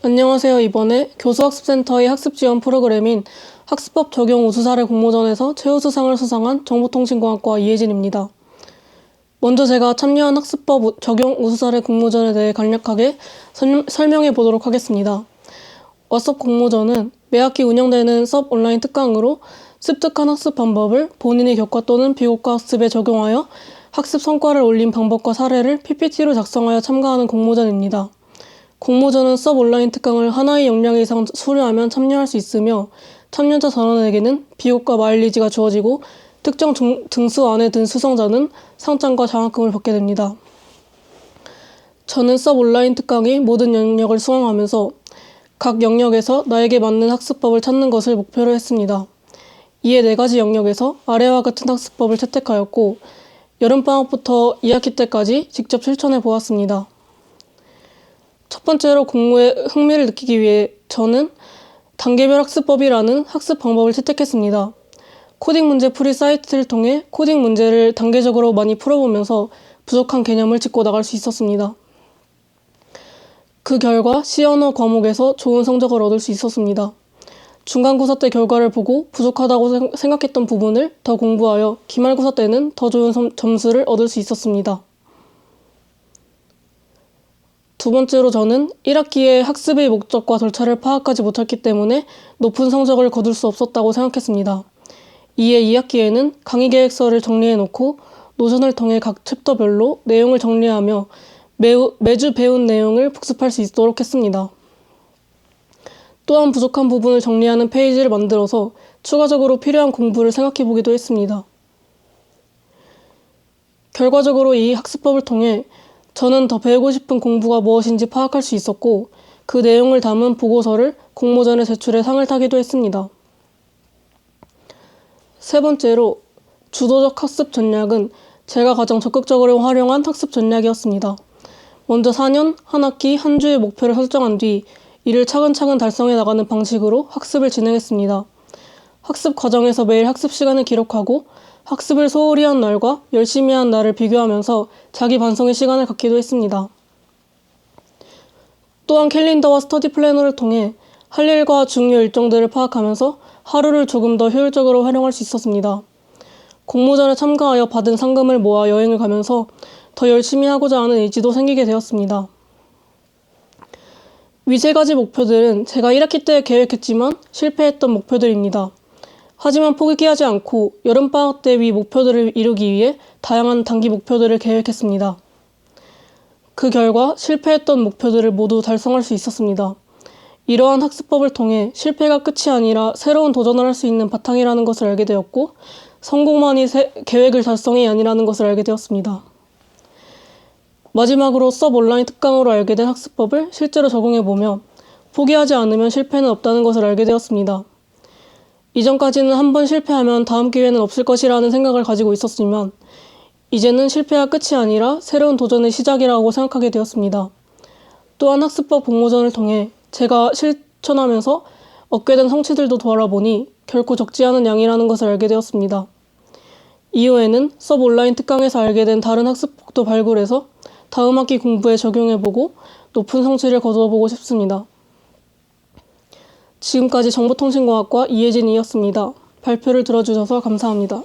안녕하세요. 이번에 교수학습센터의 학습지원 프로그램인 학습법 적용 우수사례 공모전에서 최우수상을 수상한 정보통신공학과 이혜진입니다. 먼저 제가 참여한 학습법 적용 우수사례 공모전에 대해 간략하게 설명해 보도록 하겠습니다. 왓썹 공모전은 매학기 운영되는 수업 온라인 특강으로 습득한 학습 방법을 본인의 교과 또는 비교과 학습에 적용하여 학습 성과를 올린 방법과 사례를 PPT로 작성하여 참가하는 공모전입니다. 공모전은 수업 온라인 특강을 하나의 역량 이상 수료하면 참여할 수 있으며 참여자 전원에게는 비교과 마일리지가 주어지고 특정 등수 안에 든 수성자는 상장과 장학금을 받게 됩니다. 저는 수업 온라인 특강의 모든 영역을 수강하면서 각 영역에서 나에게 맞는 학습법을 찾는 것을 목표로 했습니다. 이에 4가지 영역에서 아래와 같은 학습법을 채택하였고 여름방학부터 2학기 때까지 직접 실천해 보았습니다. 첫 번째로 공부에 흥미를 느끼기 위해 저는 단계별 학습법이라는 학습 방법을 채택했습니다. 코딩 문제 풀이 사이트를 통해 코딩 문제를 단계적으로 많이 풀어보면서 부족한 개념을 짚고 나갈 수 있었습니다. 그 결과 C언어 과목에서 좋은 성적을 얻을 수 있었습니다. 중간고사 때 결과를 보고 부족하다고 생각했던 부분을 더 공부하여 기말고사 때는 더 좋은 점수를 얻을 수 있었습니다. 두 번째로 저는 1학기에 학습의 목적과 절차를 파악하지 못했기 때문에 높은 성적을 거둘 수 없었다고 생각했습니다. 이에 2학기에는 강의 계획서를 정리해놓고 노션을 통해 각 챕터별로 내용을 정리하며 매주 배운 내용을 복습할 수 있도록 했습니다. 또한 부족한 부분을 정리하는 페이지를 만들어서 추가적으로 필요한 공부를 생각해보기도 했습니다. 결과적으로 이 학습법을 통해 저는 더 배우고 싶은 공부가 무엇인지 파악할 수 있었고 그 내용을 담은 보고서를 공모전에 제출해 상을 타기도 했습니다. 세 번째로 주도적 학습 전략은 제가 가장 적극적으로 활용한 학습 전략이었습니다. 먼저 4년, 한 학기, 한 주의 목표를 설정한 뒤 이를 차근차근 달성해 나가는 방식으로 학습을 진행했습니다. 학습 과정에서 매일 학습 시간을 기록하고 학습을 소홀히 한 날과 열심히 한 날을 비교하면서 자기 반성의 시간을 갖기도 했습니다. 또한 캘린더와 스터디 플래너를 통해 할 일과 중요 일정들을 파악하면서 하루를 조금 더 효율적으로 활용할 수 있었습니다. 공모전에 참가하여 받은 상금을 모아 여행을 가면서 더 열심히 하고자 하는 의지도 생기게 되었습니다. 위 3가지 목표들은 제가 1학기 때 계획했지만 실패했던 목표들입니다. 하지만 포기하지 않고 여름방학 때 위 목표들을 이루기 위해 다양한 단기 목표들을 계획했습니다. 그 결과 실패했던 목표들을 모두 달성할 수 있었습니다. 이러한 학습법을 통해 실패가 끝이 아니라 새로운 도전을 할 수 있는 바탕이라는 것을 알게 되었고 성공만이 계획을 달성이 아니라는 것을 알게 되었습니다. 마지막으로 수업 온라인 특강으로 알게 된 학습법을 실제로 적용해보며 포기하지 않으면 실패는 없다는 것을 알게 되었습니다. 이전까지는 한 번 실패하면 다음 기회는 없을 것이라는 생각을 가지고 있었지만 이제는 실패가 끝이 아니라 새로운 도전의 시작이라고 생각하게 되었습니다. 또한 학습법 공모전을 통해 제가 실천하면서 얻게 된 성취들도 돌아보니 결코 적지 않은 양이라는 것을 알게 되었습니다. 이후에는 수업 온라인 특강에서 알게 된 다른 학습법도 발굴해서 다음 학기 공부에 적용해보고 높은 성취를 거둬보고 싶습니다. 지금까지 정보통신공학과 이혜진이었습니다. 발표를 들어주셔서 감사합니다.